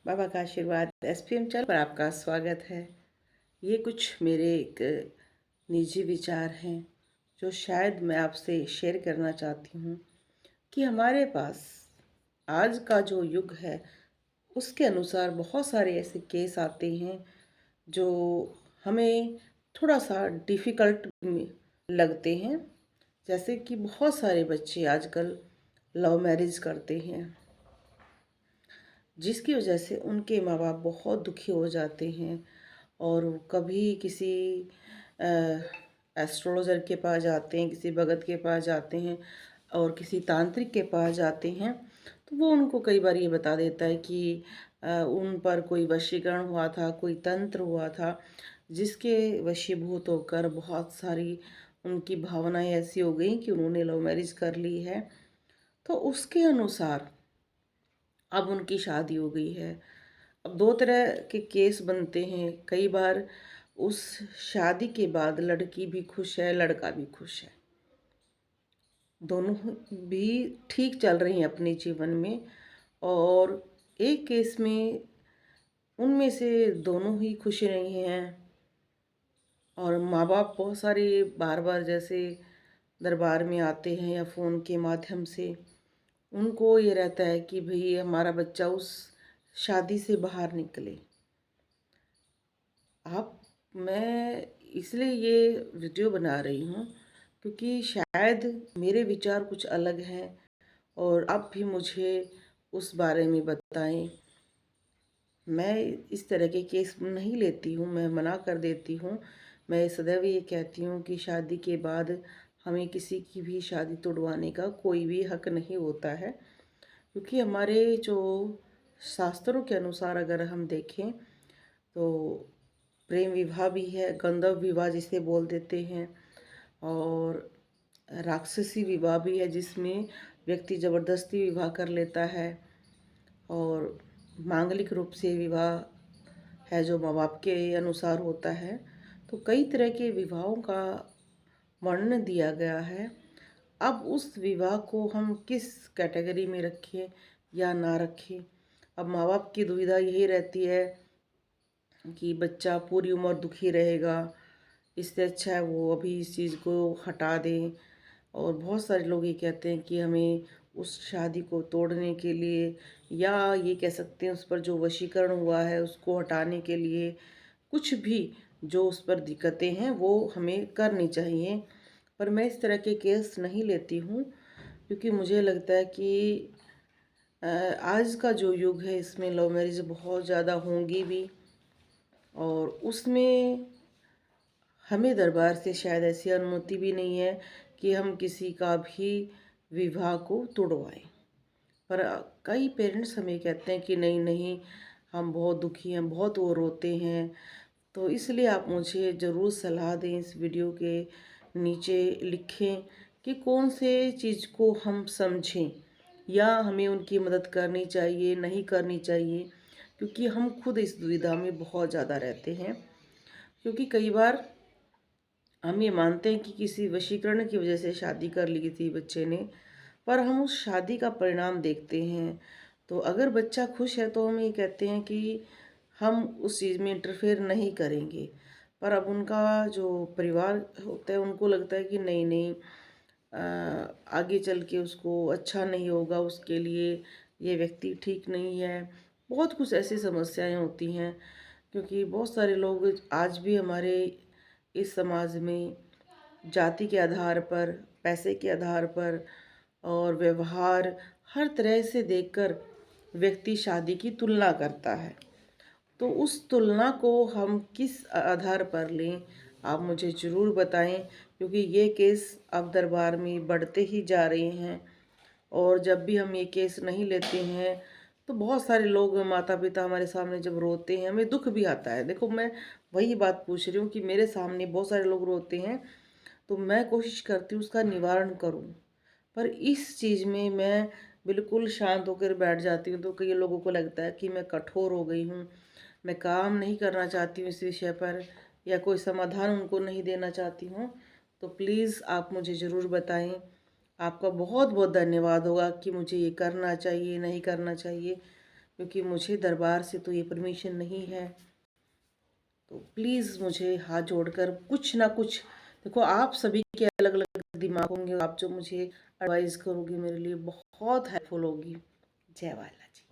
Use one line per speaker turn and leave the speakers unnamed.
बाबा का आशीर्वाद SPM channel पर आपका स्वागत है। ये कुछ मेरे एक निजी विचार हैं जो शायद मैं आपसे शेयर करना चाहती हूँ कि हमारे पास आज का जो युग है उसके अनुसार बहुत सारे ऐसे केस आते हैं जो हमें थोड़ा सा डिफ़िकल्ट लगते हैं। जैसे कि बहुत सारे बच्चे आजकल लव मैरिज करते हैं जिसकी वजह से उनके माँ बाप बहुत दुखी हो जाते हैं और वो कभी किसी एस्ट्रोलॉजर के पास जाते हैं, किसी भगत के पास जाते हैं और किसी तांत्रिक के पास जाते हैं, तो वो उनको कई बार ये बता देता है कि उन पर कोई वशीकरण हुआ था, कोई तंत्र हुआ था, जिसके वशीभूत होकर बहुत सारी उनकी भावनाएं ऐसी हो गई कि उन्होंने लव मैरिज कर ली है। तो उसके अनुसार अब उनकी शादी हो गई है। अब दो तरह के केस बनते हैं। कई बार उस शादी के बाद लड़की भी खुश है, लड़का भी खुश है, दोनों भी ठीक चल रही हैं अपने जीवन में। और एक केस में उनमें से दोनों ही खुश नहीं हैं और माँ बाप बहुत सारे बार बार जैसे दरबार में आते हैं या फ़ोन के माध्यम से उनको ये रहता है कि भाई हमारा बच्चा उस शादी से बाहर निकले। आप मैं इसलिए ये वीडियो बना रही हूँ क्योंकि शायद मेरे विचार कुछ अलग हैं और आप भी मुझे उस बारे में बताएं। मैं इस तरह के केस नहीं लेती हूँ, मैं मना कर देती हूँ। मैं सदैव ये कहती हूँ कि शादी के बाद हमें किसी की भी शादी तोड़वाने का कोई भी हक नहीं होता है, क्योंकि हमारे जो शास्त्रों के अनुसार अगर हम देखें तो प्रेम विवाह भी है, गंधर्व विवाह जिसे बोल देते हैं, और राक्षसी विवाह भी है जिसमें व्यक्ति ज़बरदस्ती विवाह कर लेता है, और मांगलिक रूप से विवाह है जो माँ बाप के अनुसार होता है। तो कई तरह के विवाहों का वर्णन दिया गया है। अब उस विवाह को हम किस कैटेगरी में रखें या ना रखें, अब माँ बाप की दुविधा यही रहती है कि बच्चा पूरी उम्र दुखी रहेगा, इससे अच्छा है वो अभी इस चीज़ को हटा दें। और बहुत सारे लोग ये कहते हैं कि हमें उस शादी को तोड़ने के लिए, या ये कह सकते हैं उस पर जो वशीकरण हुआ है उसको हटाने के लिए, कुछ भी जो उस पर दिक्कतें हैं वो हमें करनी चाहिए। पर मैं इस तरह के केस नहीं लेती हूँ क्योंकि मुझे लगता है कि आज का जो युग है इसमें लव मैरिज बहुत ज़्यादा होंगी भी, और उसमें हमें दरबार से शायद ऐसी अनुमति भी नहीं है कि हम किसी का भी विवाह को तोड़वाएं। पर कई पेरेंट्स हमें कहते हैं कि नहीं नहीं, हम बहुत दुखी हैं, बहुत वो रोते हैं। तो इसलिए आप मुझे ज़रूर सलाह दें, इस वीडियो के नीचे लिखें कि कौन से चीज़ को हम समझें या हमें उनकी मदद करनी चाहिए, नहीं करनी चाहिए, क्योंकि हम खुद इस दुविधा में बहुत ज़्यादा रहते हैं। क्योंकि कई बार हम ये मानते हैं कि किसी वशीकरण की वजह से शादी कर ली किसी बच्चे ने, पर हम उस शादी का परिणाम देखते हैं। तो अगर बच्चा खुश है तो हम ये कहते हैं कि हम उस चीज़ में इंटरफेयर नहीं करेंगे। पर अब उनका जो परिवार होता है उनको लगता है कि नहीं नहीं, आगे चल के उसको अच्छा नहीं होगा, उसके लिए ये व्यक्ति ठीक नहीं है। बहुत कुछ ऐसी समस्याएं होती हैं, क्योंकि बहुत सारे लोग आज भी हमारे इस समाज में जाति के आधार पर, पैसे के आधार पर और व्यवहार, हर तरह से देखकर व्यक्ति शादी की तुलना करता है। तो उस तुलना को हम किस आधार पर लें, आप मुझे ज़रूर बताएं, क्योंकि ये केस अब दरबार में बढ़ते ही जा रहे हैं। और जब भी हम ये केस नहीं लेते हैं तो बहुत सारे लोग, माता पिता हमारे सामने जब रोते हैं हमें दुख भी आता है। देखो, मैं वही बात पूछ रही हूँ कि मेरे सामने बहुत सारे लोग रोते हैं तो मैं कोशिश करती हूँ उसका निवारण करूँ, पर इस चीज़ में मैं बिल्कुल शांत होकर बैठ जाती हूँ। तो कई लोगों को लगता है कि मैं कठोर हो गई हूँ, मैं काम नहीं करना चाहती हूँ इस विषय पर, या कोई समाधान उनको नहीं देना चाहती हूँ। तो प्लीज़ आप मुझे ज़रूर बताएं। आपका बहुत बहुत धन्यवाद होगा कि मुझे ये करना चाहिए, नहीं करना चाहिए, क्योंकि मुझे दरबार से तो ये परमिशन नहीं है। तो प्लीज़ मुझे हाथ जोड़कर कुछ ना कुछ, देखो आप सभी के अलग अलग दिमाग होंगे, आप जो मुझे एडवाइस करोगे मेरे लिए बहुत हेल्पफुल होगी। जय वाला जी।